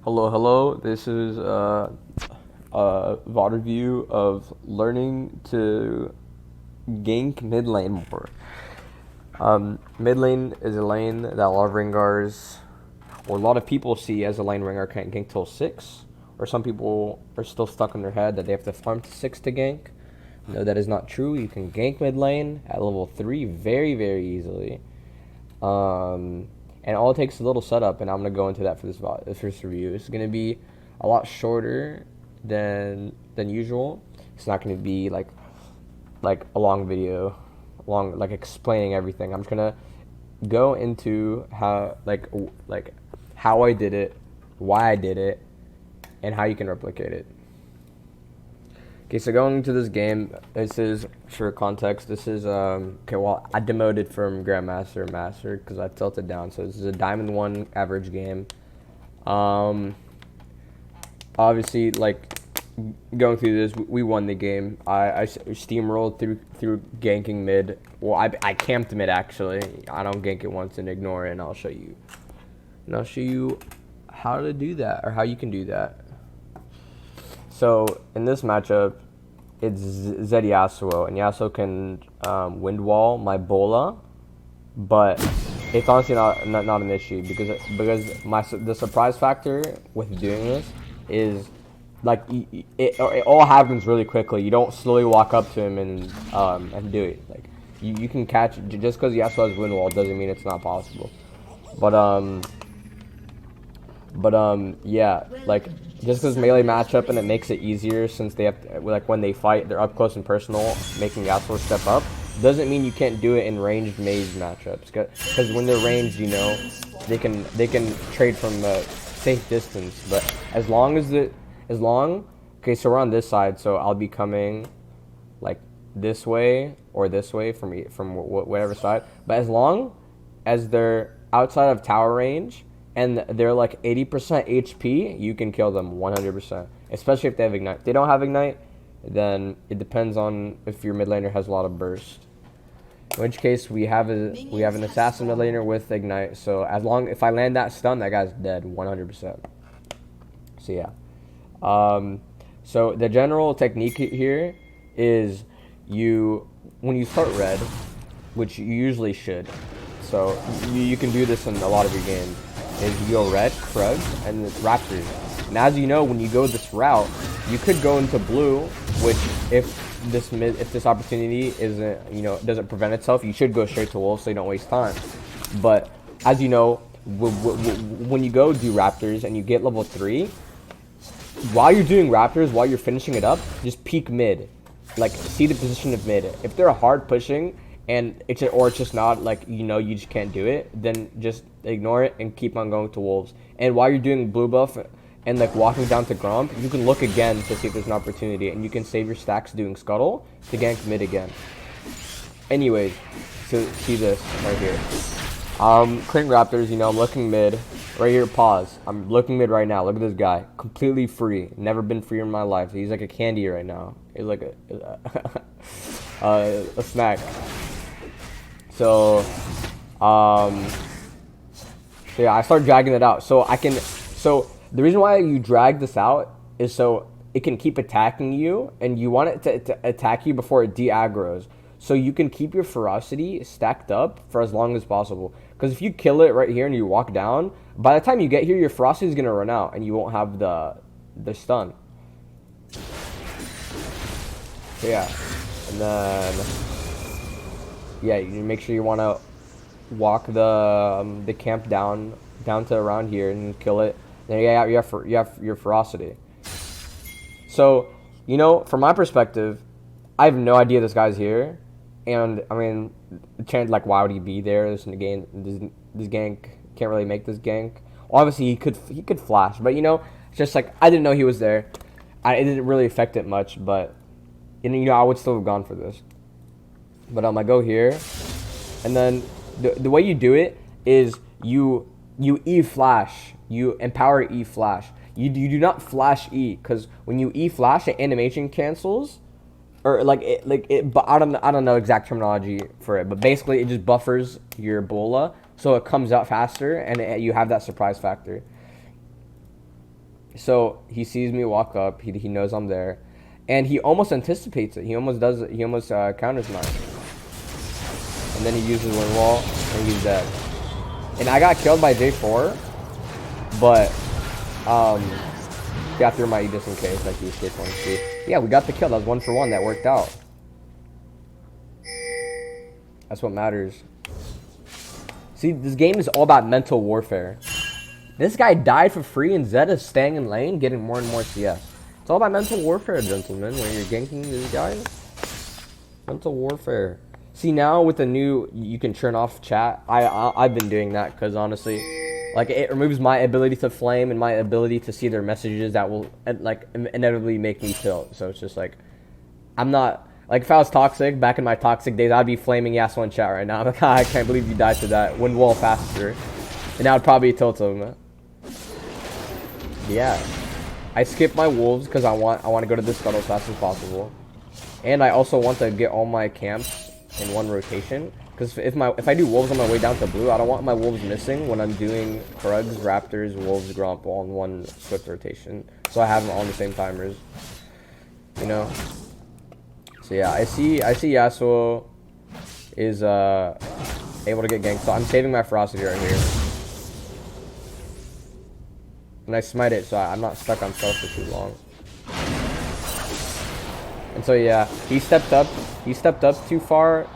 Hello, hello. This is a VOD review of learning to gank mid lane more. Mid lane is a lane that a lot of Rengars, or a lot of people see as a lane Rengar can't gank till 6, or some people are still stuck in their head that they have to farm to 6 to gank. No, that is not true. You can gank mid lane at level 3 very, very easily. And all it takes is a little setup, and I'm gonna go into that for this first review. It's gonna be a lot shorter than usual. It's not gonna be like a long video, long like explaining everything. I'm just gonna go into how like how I did it, why I did it, and how you can replicate it. Okay, so going into this game, this is, for context, this is, okay, well, I demoted from Grandmaster to Master because I tilted down, so this is a Diamond 1 average game. Obviously, like, going through this, we won the game. I steamrolled through ganking mid. Well, I camped mid, actually. I don't gank it once and ignore it, and I'll show you. And I'll show you how to do that, or how you can do that. So, in this matchup, it's Zed Yasuo, and Yasuo can wind wall my Bola, but it's honestly not an issue because the surprise factor with doing this is like it all happens really quickly. You don't slowly walk up to him and do it. Like you can catch just because Yasuo has wind wall doesn't mean it's not possible. But yeah, like just because melee matchup and it makes it easier since they have to, like when they fight they're up close and personal, making Yasuo step up doesn't mean you can't do it in ranged maze matchups. Because when they're ranged, you know, they can trade from a safe distance. But okay, so we're on this side, so I'll be coming like this way or this way from whatever side. But as long as they're outside of tower range and they're like 80% HP, you can kill them 100%. Especially if they have Ignite. If they don't have Ignite, then it depends on if your mid laner has a lot of burst. In which case, we have an assassin mid laner with Ignite. So if I land that stun, that guy's dead 100%. So yeah. So the general technique here is when you start red, which you usually should. So you can do this in a lot of your games. Is you go red, Krug, and Raptors. And as you know, when you go this route, you could go into blue, which if this opportunity doesn't prevent itself, you should go straight to wolf so you don't waste time. But as you know, when you go do Raptors and you get level 3, while you're doing Raptors, while you're finishing it up, just peek mid, like see the position of mid. If they're hard pushing and it's just not like you just can't do it, then just ignore it and keep on going to wolves. And while you're doing blue buff and like walking down to Gromp, you can look again to see if there's an opportunity, and you can save your stacks doing scuttle to gank mid again. Anyways, so see this right here. Clearing Raptors, I'm looking mid. Right here, pause. I'm looking mid right now. Look at this guy. Completely free. Never been freer in my life. He's like a candy right now. He's like a snack. So yeah, I start dragging it out. So the reason why you drag this out is so it can keep attacking you, and you want it to attack you before it de-aggroes. So you can keep your ferocity stacked up for as long as possible. Because if you kill it right here and you walk down, by the time you get here, your ferocity is gonna run out, and you won't have the stun. So yeah, and then yeah, you make sure you want to walk the camp down to around here and kill it. Then you have your ferocity. So from my perspective, I have no idea this guy's here, and I mean, chance like why would he be there? This gank can't really make this gank. Well, obviously he could flash, but it's just like I didn't know he was there. It didn't really affect it much, but I would still have gone for this. But I go here, and then the way you do it is you E flash, you empower E flash. You do not flash E, because when you E flash, the animation cancels, or but I don't know exact terminology for it, but basically it just buffers your Bola so it comes out faster, and you have that surprise factor. So he sees me walk up. He knows I'm there, and he almost anticipates it. He almost does it. He almost counters mine, and then he uses wind wall, and he's dead. And I got killed by J4, but got through my E just in case, like he escaped one speed. Yeah, we got the kill. That was 1 for 1. That worked out. That's what matters. See, this game is all about mental warfare. This guy died for free, and Zed is staying in lane, getting more and more CS. It's all about mental warfare, gentlemen. When you're ganking these guys, mental warfare. See, now with the new, you can turn off chat. I've been doing that because honestly, like it removes my ability to flame and my ability to see their messages that will like inevitably make me tilt. So it's just like, I'm not. Like, if I was toxic, back in my toxic days, I'd be flaming Yasuo in chat right now. I'm like, I can't believe you died to that. Wind wall faster. And I would probably tilt him. Yeah. I skip my wolves because I want to go to this scuttle as fast as possible. And I also want to get all my camps in one rotation. Because if I do wolves on my way down to blue, I don't want my wolves missing when I'm doing Krugs, Raptors, Wolves, Gromp all in one swift rotation. So I have them all on the same timers. You know? So yeah, I see Yasuo is able to get ganked. So I'm saving my ferocity right here. And I smite it so I'm not stuck on stealth for too long. And so yeah, he stepped up too far.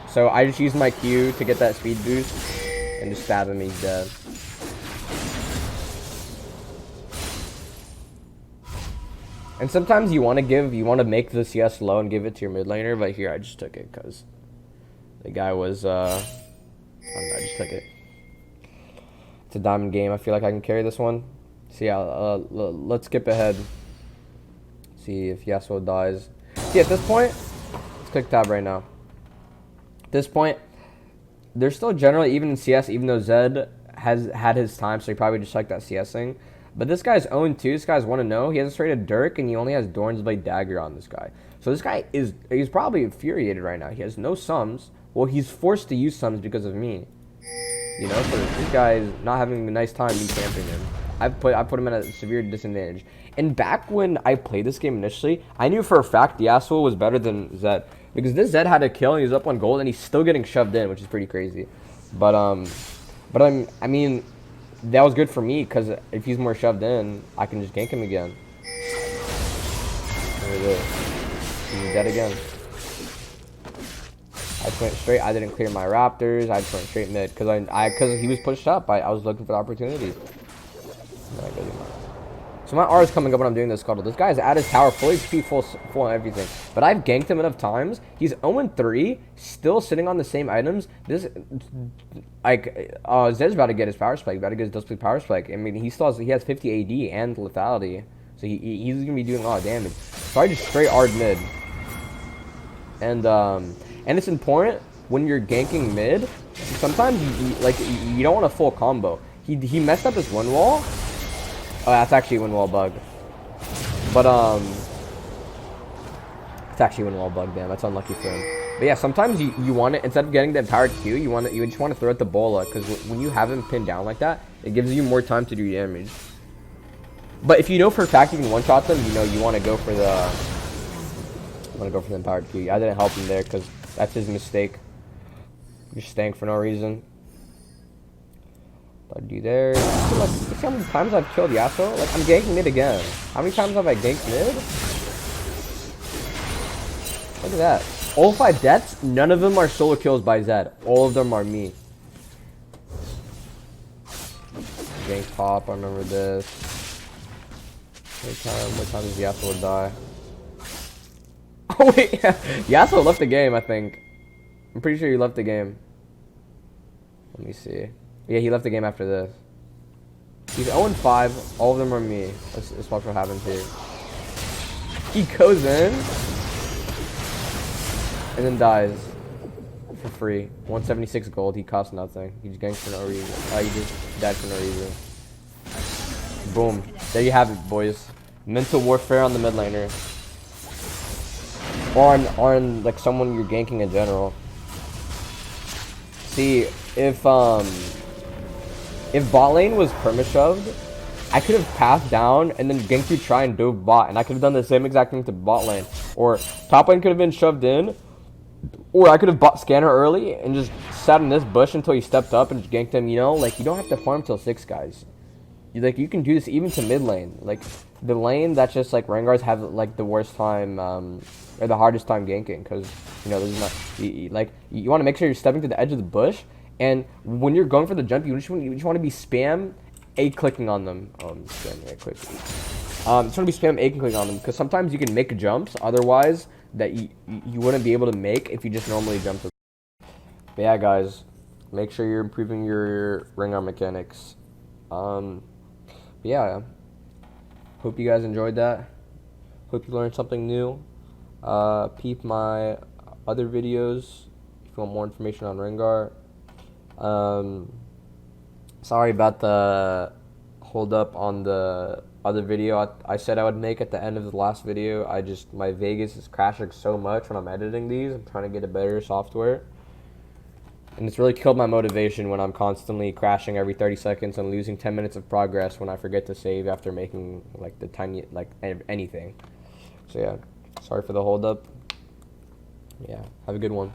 So I just used my Q to get that speed boost and just stab him, he's dead. And sometimes you want to make the CS low and give it to your mid laner, but here I just took it because the guy was, I just took it. It's a diamond game. I feel like I can carry this one. So yeah, let's skip ahead. See if Yasuo dies. See, at this point, let's click tab right now. At this point, there's still generally, even in CS, even though Zed has had his time, so he probably just like that CS thing. But this guy's 0-2. This guy's 1-0. He has a straight of Dirk, and he only has Doran's Blade Dagger on this guy. So this guy he's probably infuriated right now. He has no sums. Well, he's forced to use sums because of me. You know, so this guy is not having a nice time me camping him. I put him at a severe disadvantage. And back when I played this game initially, I knew for a fact Yasuo was better than Zed. Because this Zed had a kill, and he was up on gold, and he's still getting shoved in, which is pretty crazy. But I mean, that was good for me, because if he's more shoved in, I can just gank him again. There it is. He's dead again. I just went straight. I didn't clear my Raptors. I just went straight mid, because he was pushed up. I was looking for the opportunity. So my R is coming up when I'm doing this scuttle. This guy's at his tower, full HP, full on everything. But I've ganked him enough times. He's 0-3, still sitting on the same items. This, like, Zed's about to get his power spike. About to get his dust power spike. I mean, he has 50 AD and lethality, so he's gonna be doing a lot of damage. So I just straight R'd mid. And it's important when you're ganking mid. Sometimes you don't want a full combo. He messed up his one wall. Oh, that's actually a wind wall bug. But, it's actually a wind wall bug, damn. That's unlucky for him. But yeah, sometimes you want it, instead of getting the empowered Q, you just want to throw out the bola, because when you have him pinned down like that, it gives you more time to do damage. But if you know for a fact you can one-shot them, you know, you want to go for the empowered Q. I didn't help him there, because that's his mistake. Just staying for no reason. I'd do there. Like, see how many times I've killed Yasuo? Like, I'm ganking mid again. How many times have I ganked mid? Look at that. All 5 deaths, none of them are solo kills by Zed. All of them are me. Gank pop, I remember this. What time does Yasuo die? Oh wait, Yasuo left the game, I think. I'm pretty sure he left the game. Let me see. Yeah, he left the game after this. He's 0-5. All of them are me. Let's watch what happens here. He goes in. And then dies. For free. 176 gold. He costs nothing. He just ganked for no reason. He just died for no reason. Boom. There you have it, boys. Mental warfare on the mid laner. Or on like someone you're ganking in general. See, if bot lane was perma-shoved, I could have passed down and then ganked you try and dove bot, and I could have done the same exact thing to bot lane. Or top lane could have been shoved in, or I could have bought scanner early and just sat in this bush until he stepped up and just ganked him, you know? Like, you don't have to farm till 6, guys. You can do this even to mid lane. Like, the lane that's just, like, Rengars have, like, the worst time, or the hardest time ganking. Because, you know, there's not, you want to make sure you're stepping to the edge of the bush. And when you're going for the jump, you just want to be spam A-clicking on them. Spam A-click. Just want to be spam A-clicking on them. Because sometimes you can make jumps, otherwise, that you wouldn't be able to make if you just normally jump to. But yeah, guys, make sure you're improving your Rengar mechanics. Yeah, hope you guys enjoyed that. Hope you learned something new. Peep my other videos if you want more information on Rengar. Sorry about the hold up on the other video I said I would make at the end of the last video. My Vegas is crashing so much when I'm editing these. I'm trying to get a better software. And it's really killed my motivation when I'm constantly crashing every 30 seconds and losing 10 minutes of progress when I forget to save after making, like, the tiny, like, anything. So, yeah, sorry for the hold up. Yeah, have a good one.